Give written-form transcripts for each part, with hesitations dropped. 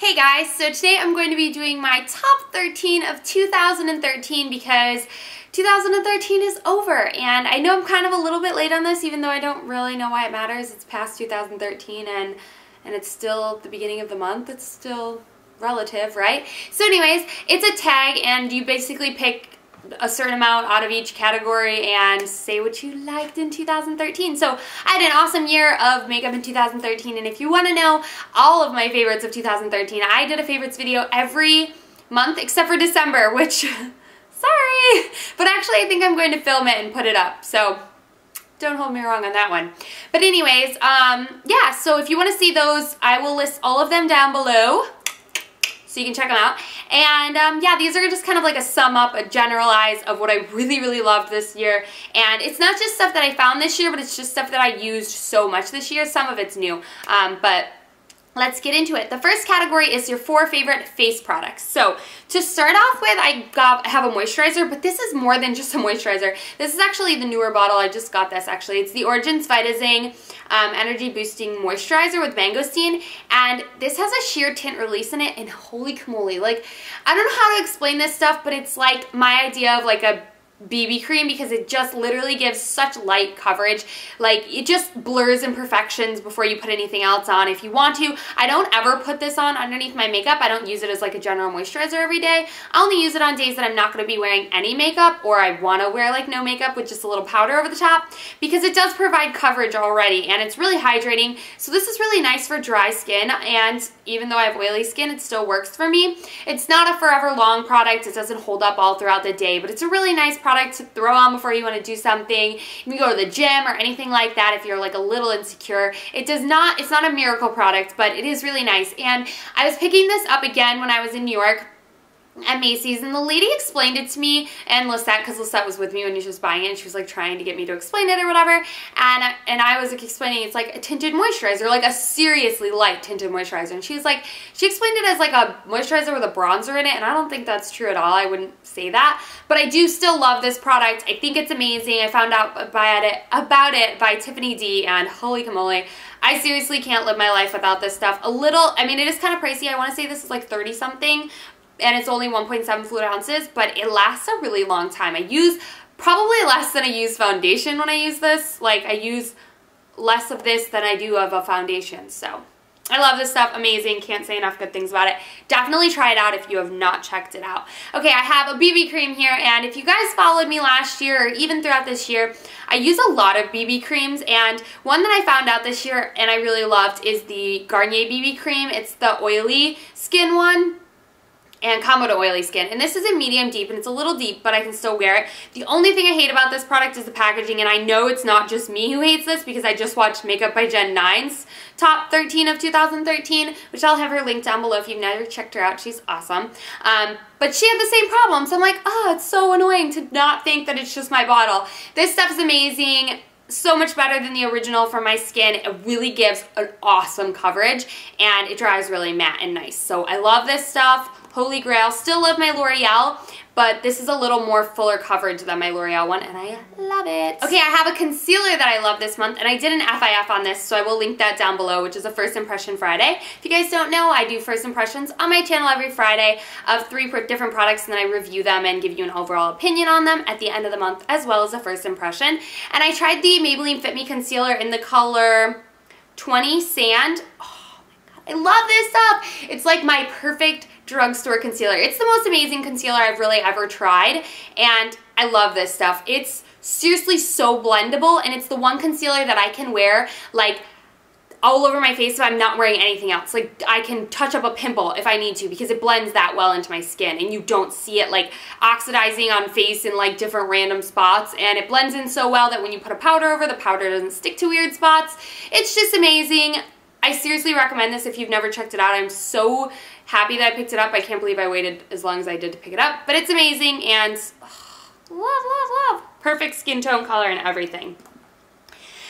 Hey guys, so today I'm going to be doing my top 13 of 2013 because 2013 is over, and I know I'm kind of a little bit late on this, even though I don't really know why it matters. It's past 2013 and it's still the beginning of the month. It's still relative, right? So anyways, it's a tag and you basically pick a certain amount out of each category and say what you liked in 2013. So I had an awesome year of makeup in 2013, and if you want to know all of my favorites of 2013, I did a favorites video every month except for December, which, sorry, but actually I think I'm going to film it and put it up, so don't hold me wrong on that one. But anyways, yeah, so if you want to see those, I will list all of them down below, so you can check them out. And yeah, these are just kind of like a sum up, a generalize of what I really loved this year. And it's not just stuff that I found this year, but it's just stuff that I used so much this year. Some of it's new, but let's get into it. The first category is your 4 favorite face products. So to start off with, I have a moisturizer, but this is more than just a moisturizer. This is actually the newer bottle. I just got this actually. It's the Origins Vitazing Energy Boosting Moisturizer with Mangosteen, and this has a sheer tint release in it, and holy camoly, like, I don't know how to explain this stuff, but it's like my idea of like a BB cream, because it just literally gives such light coverage. Like, it just blurs imperfections before you put anything else on if you want to. I don't ever put this on underneath my makeup. I don't use it as like a general moisturizer every day. I only use it on days that I'm not going to be wearing any makeup, or I want to wear like no makeup with just a little powder over the top, because it does provide coverage already and it's really hydrating. So this is really nice for dry skin, and even though I have oily skin, it still works for me. It's not a forever long product. It doesn't hold up all throughout the day, but it's a really nice product to throw on before you want to do something. You can go to the gym or anything like that if you're like a little insecure. It's not a miracle product, but it is really nice. And I was picking this up again when I was in New York at Macy's, and the lady explained it to me, and Lisette, because Lisette was with me when she was buying it, and she was like trying to get me to explain it or whatever, and I was like explaining it's like a tinted moisturizer, like a seriously light tinted moisturizer, and she explained it as like a moisturizer with a bronzer in it, and I don't think that's true at all. I wouldn't say that, but I do still love this product. I think it's amazing. I found out about it by Tiffany D, and holy camoly, I seriously can't live my life without this stuff. I mean, it is kind of pricey. I want to say this is like 30 something, and it's only 1.7 fluid ounces, but it lasts a really long time. I use probably less than I use foundation when I use this. Like, I use less of this than I do of a foundation. So I love this stuff. Amazing. Can't say enough good things about it. Definitely try it out if you have not checked it out. Okay, I have a BB cream here, and if you guys followed me last year or even throughout this year, I use a lot of BB creams, and one that I found out this year and I really loved is the Garnier BB cream. It's the oily skin one, and combo to oily skin. And this is a medium deep, and it's a little deep, but I can still wear it. The only thing I hate about this product is the packaging, and I know it's not just me who hates this, because I just watched Makeup by Jen 9's top 13 of 2013, which I'll have her linked down below if you've never checked her out. She's awesome. But she had the same problem, so I'm like, oh, it's so annoying to not think that it's just my bottle. This stuff is amazing. So much better than the original for my skin. It really gives an awesome coverage, and it dries really matte and nice. So I love this stuff. Holy grail. Still love my L'Oreal, but this is a little more fuller coverage than my L'Oreal one, and I love it. Okay, I have a concealer that I love this month, and I did an FIF on this, so I will link that down below, which is a First Impression Friday. If you guys don't know, I do First Impressions on my channel every Friday of 3 different products, and then I review them and give you an overall opinion on them at the end of the month, as well as a First Impression. And I tried the Maybelline Fit Me Concealer in the color 20 Sand. Oh my god, I love this stuff. It's like my perfect drugstore concealer. It's the most amazing concealer I've really ever tried, and I love this stuff. It's seriously so blendable, and it's the one concealer that I can wear like all over my face if I'm not wearing anything else. Like, I can touch up a pimple if I need to, because it blends that well into my skin, and you don't see it like oxidizing on face in like different random spots, and it blends in so well that when you put a powder over, the powder doesn't stick to weird spots. It's just amazing. I seriously recommend this if you've never checked it out. I'm so happy that I picked it up. I can't believe I waited as long as I did to pick it up, but it's amazing, and love. Perfect skin tone, color, and everything.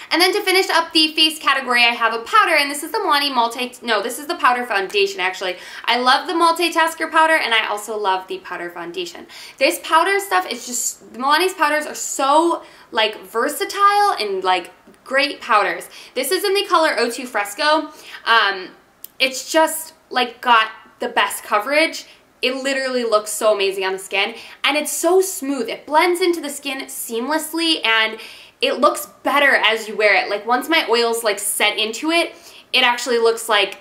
And then to finish up the face category, I have a powder, and this is the Milani this is the powder foundation, actually. I love the multitasker powder, and I also love the powder foundation. This powder stuff is just, Milani's powders are so like versatile and like great powders. This is in the color O2 Fresco. It's just like got the best coverage. It literally looks so amazing on the skin, and it's so smooth. It blends into the skin seamlessly, and it looks better as you wear it. Like once my oils like set into it, it actually looks like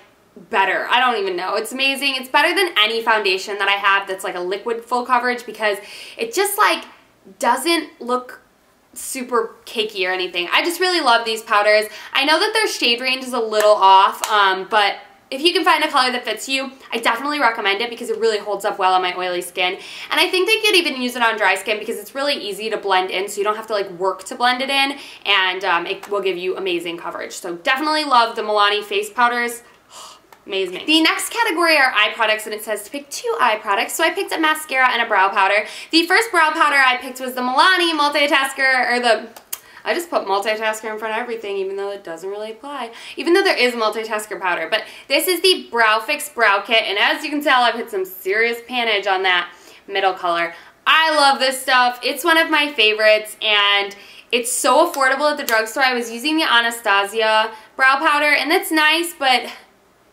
better. I don't even know. It's amazing. It's better than any foundation that I have that's like a liquid full coverage, because it just like doesn't look super cakey or anything. I just really love these powders. I know that their shade range is a little off, but if you can find a color that fits you, I definitely recommend it because it really holds up well on my oily skin. And I think they could even use it on dry skin because it's really easy to blend in, so you don't have to like work to blend it in, and it will give you amazing coverage. So definitely love the Milani face powders. Amazing. The next category are eye products, and it says to pick 2 eye products. So I picked a mascara and a brow powder. The first brow powder I picked was the Milani Multitasker, or I just put multitasker in front of everything, even though it doesn't really apply. Even though there is a multitasker powder. But this is the Brow Fix Brow Kit, and as you can tell, I've hit some serious panage on that middle color. I love this stuff. It's one of my favorites, and it's so affordable at the drugstore. I was using the Anastasia brow powder, and it's nice, but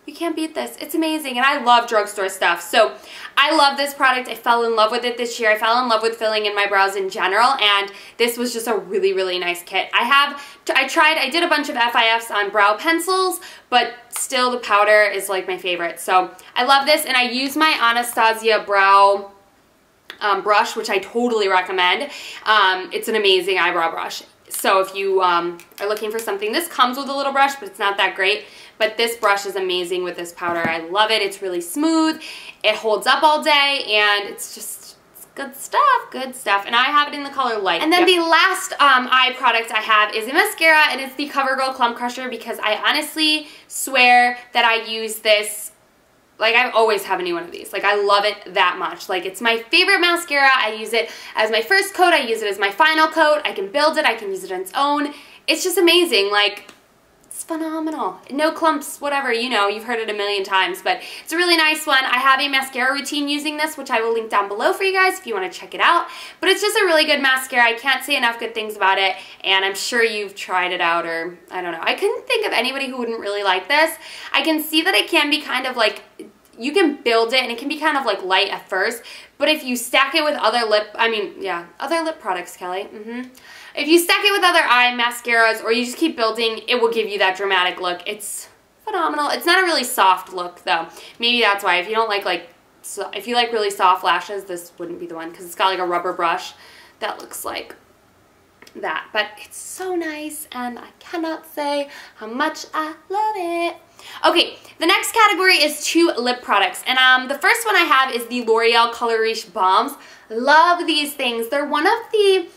you can't beat this. It's amazing, and I love drugstore stuff. So I love this product. I fell in love with it this year. I fell in love with filling in my brows in general, and this was just a really, really nice kit. I did a bunch of FIFs on brow pencils, but still the powder is like my favorite. So I love this, and I use my Anastasia brow brush, which I totally recommend. It's an amazing eyebrow brush. So if you are looking for something, this comes with a little brush, but it's not that great. But this brush is amazing with this powder. I love it. It's really smooth. It holds up all day, and it's good stuff, good stuff. And I have it in the color light. And then the last eye product I have is a mascara, and it's the CoverGirl Clump Crusher, because I honestly swear that I use this, like I always have a new one of these. Like I love it that much. Like it's my favorite mascara. I use it as my first coat. I use it as my final coat. I can build it. I can use it on its own. It's just amazing. Like, it's phenomenal. No clumps, whatever, you know, you've heard it a million times, but it's a really nice one. I have a mascara routine using this, which I will link down below for you guys if you want to check it out. But it's just a really good mascara. I can't say enough good things about it, and I'm sure you've tried it out, or I don't know. I couldn't think of anybody who wouldn't really like this. I can see that it can be kind of like, you can build it and it can be kind of like light at first, but if you stack it with other other lip products, Kelly, if you stack it with other eye mascaras, or you just keep building, it will give you that dramatic look. It's phenomenal. It's not a really soft look though. Maybe that's why. If you don't like if you like really soft lashes, this wouldn't be the one, because it's got like a rubber brush that looks like that. But it's so nice, and I cannot say how much I love it. Okay, the next category is 2 lip products, and the first one I have is the L'Oreal Color Riche Balms. Love these things. They're one of the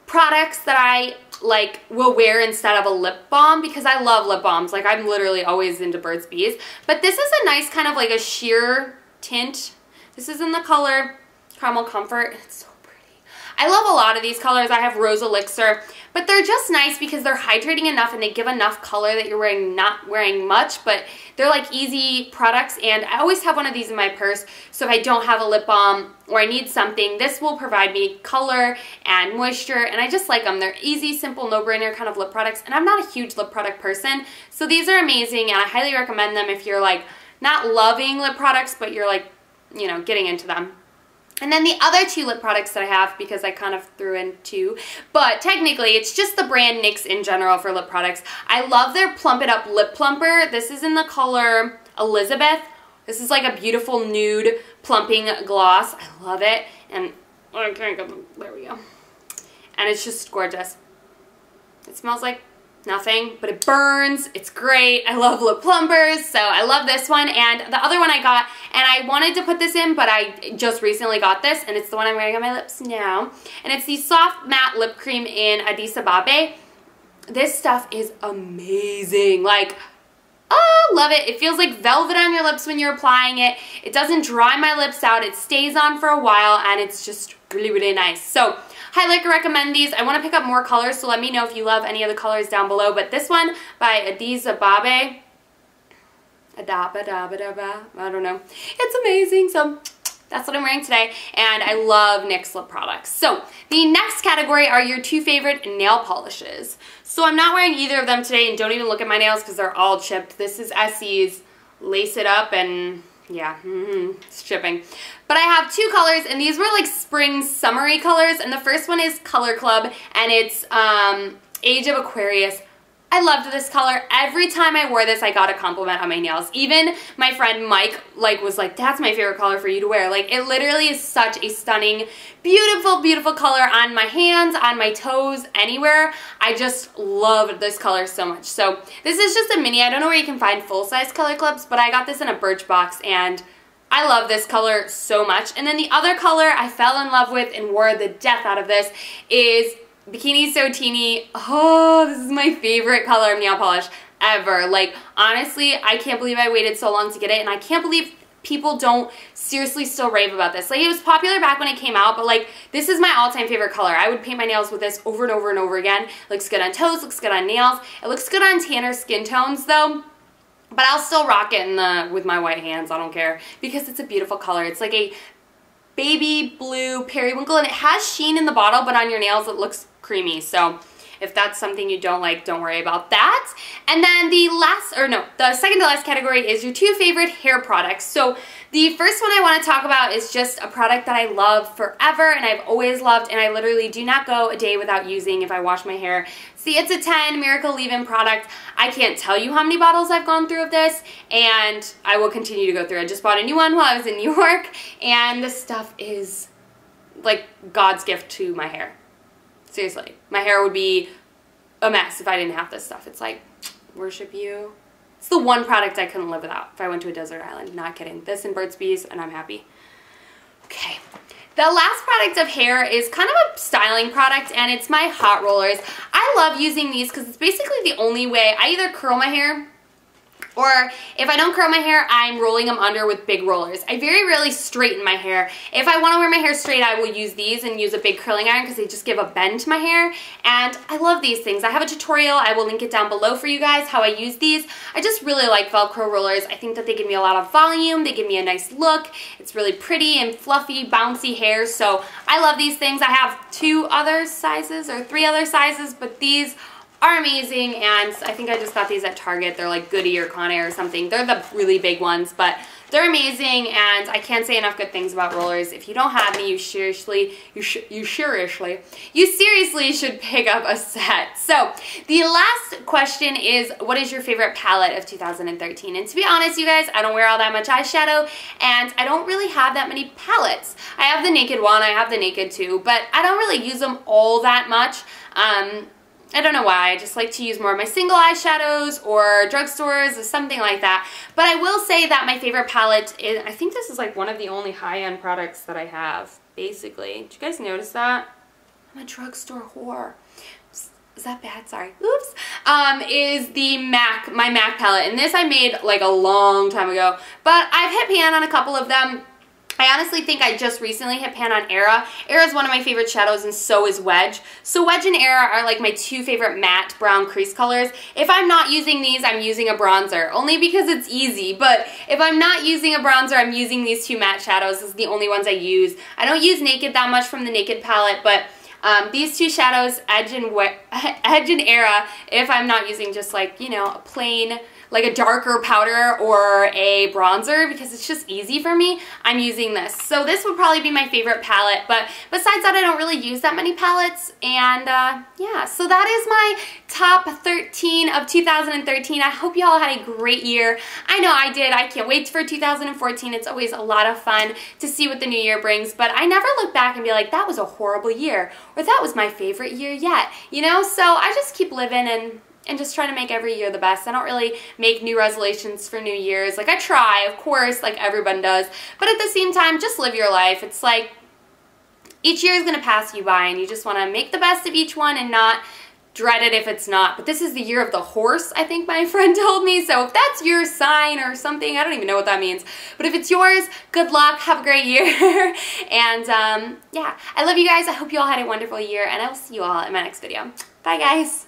products that I like will wear instead of a lip balm, because I love lip balms. Like I'm literally always into Burt's Bees, but this is a nice kind of like a sheer tint. This is in the color Caramel Comfort. It's so pretty. I love a lot of these colors. I have Rose Elixir, but they're just nice because they're hydrating enough and they give enough color that you're not wearing much, but they're like easy products, and I always have one of these in my purse, so if I don't have a lip balm or I need something, this will provide me color and moisture, and I just like them. They're easy, simple, no-brainer kind of lip products, and I'm not a huge lip product person, so these are amazing, and I highly recommend them if you're like not loving lip products, but you're like, you know, getting into them. And then the other 2 lip products that I have, because I kind of threw in 2, but technically it's just the brand NYX in general for lip products. I love their Plump It Up Lip Plumper. This is in the color Elizabeth. This is like a beautiful nude plumping gloss. I love it. And I can't go, there we go. And it's just gorgeous. It smells like nothing, but it burns. It's great. I love lip plumpers, so I love this one. And the other one I got, and I wanted to put this in, but I just recently got this, and it's the one I'm wearing on my lips now. And it's the Soft Matte Lip Cream in Addis Ababa. This stuff is amazing. Like, oh, love it. It feels like velvet on your lips when you're applying it. It doesn't dry my lips out. It stays on for a while, and it's just really, really nice. So highly recommend these. I want to pick up more colors, so let me know if you love any of the colors down below. But this one by Addis Ababa, I don't know. It's amazing. So that's what I'm wearing today, and I love NYX lip products. So the next category are your 2 favorite nail polishes. So I'm not wearing either of them today, and don't even look at my nails because they're all chipped. This is Essie's Lace It Up and Yeah, it's shipping. But I have two colors, and these were like spring summery colors, and the first one is Color Club, and it's Age of Aquarius. I loved this color. Every time I wore this, I got a compliment on my nails. Even my friend Mike was like, that's my favorite color for you to wear. Like, it literally is such a stunning, beautiful, beautiful color on my hands, on my toes, anywhere. I just love this color so much. So this is just a mini. I don't know where you can find full-size Color Clubs, but I got this in a Birchbox, and I love this color so much. And then the other color I fell in love with and wore the death out of this is Bikini So Teeny. Oh, this is my favorite color of nail polish ever. Like, honestly, I can't believe I waited so long to get it, and I can't believe people don't seriously still rave about this. Like, it was popular back when it came out, but like, this is my all-time favorite color. I would paint my nails with this over and over and over again. Looks good on toes, looks good on nails. It looks good on tanner skin tones though, but I'll still rock it with my white hands. I don't care, because it's a beautiful color. It's like a baby blue periwinkle, and it has sheen in the bottle, but on your nails it looks creamy. So if that's something you don't like, don't worry about that. And then the second to last category is your two favorite hair products. So the first one I want to talk about is just a product that I love forever, and I've always loved, and I literally do not go a day without using if I wash my hair. See, it's a 10 Miracle Leave-In product. I can't tell you how many bottles I've gone through of this, and I will continue to go through. I just bought a new one while I was in New York, and this stuff is like God's gift to my hair. Seriously, my hair would be a mess if I didn't have this stuff. It's like, worship you. It's the one product I couldn't live without if I went to a desert island. Not kidding. This and Burt's Bees, and I'm happy. Okay. The last product of hair is kind of a styling product, and it's my hot rollers. I love using these because it's basically the only way. I either curl my hair, or if I don't curl my hair, I'm rolling them under with big rollers. I very rarely straighten my hair. If I want to wear my hair straight, I will use these and use a big curling iron because they just give a bend to my hair. And I love these things. I have a tutorial. I will link it down below for you guys how I use these. I just really like Velcro rollers. I think that they give me a lot of volume. They give me a nice look. It's really pretty and fluffy, bouncy hair. So I love these things. I have 2 other sizes or 3 other sizes, but these are amazing, and I think I just got these at Target. They're like Goody or Conair or something. They're the really big ones, but they're amazing, and I can't say enough good things about rollers. If you don't have any, you seriously should pick up a set. So the last question is, what is your favorite palette of 2013? And to be honest, you guys, I don't wear all that much eyeshadow, and I don't really have that many palettes. I have the Naked one, I have the Naked 2, but I don't really use them all that much. I don't know why. I just like to use more of my single eyeshadows or drugstores or something like that. But I will say that my favorite palette is, I think this is like one of the only high-end products that I have, basically. Did you guys notice that? I'm a drugstore whore. Is that bad? Sorry. Oops. Is the my MAC palette. And this I made like a long time ago. But I've hit pan on a couple of them. I honestly think I just recently hit pan on Era. Era is one of my favorite shadows, and so is Wedge. So Wedge and Era are like my 2 favorite matte brown crease colors. If I'm not using these, I'm using a bronzer, only because it's easy. But if I'm not using a bronzer, I'm using these 2 matte shadows. This is the only ones I use. I don't use Naked that much from the Naked palette, but these 2 shadows, Edge and Era, if I'm not using just like, you know, a plain, like a darker powder or a bronzer, because it's just easy for me, I'm using this. So this would probably be my favorite palette, but besides that, I don't really use that many palettes. And yeah, so that is my top 13 of 2013. I hope you all had a great year. I know I did. I can't wait for 2014. It's always a lot of fun to see what the new year brings, but I never look back and be like, that was a horrible year, or that was my favorite year yet, you know? So I just keep living and just try to make every year the best. I don't really make new resolutions for New Year's. Like, I try, of course, like everyone does, but at the same time, just live your life. It's like, each year is going to pass you by, and you just want to make the best of each one and not dread it if it's not. But this is the year of the horse, I think my friend told me, so if that's your sign or something, I don't even know what that means. But if it's yours, good luck, have a great year, and yeah, I love you guys. I hope you all had a wonderful year, and I will see you all in my next video. Bye, guys.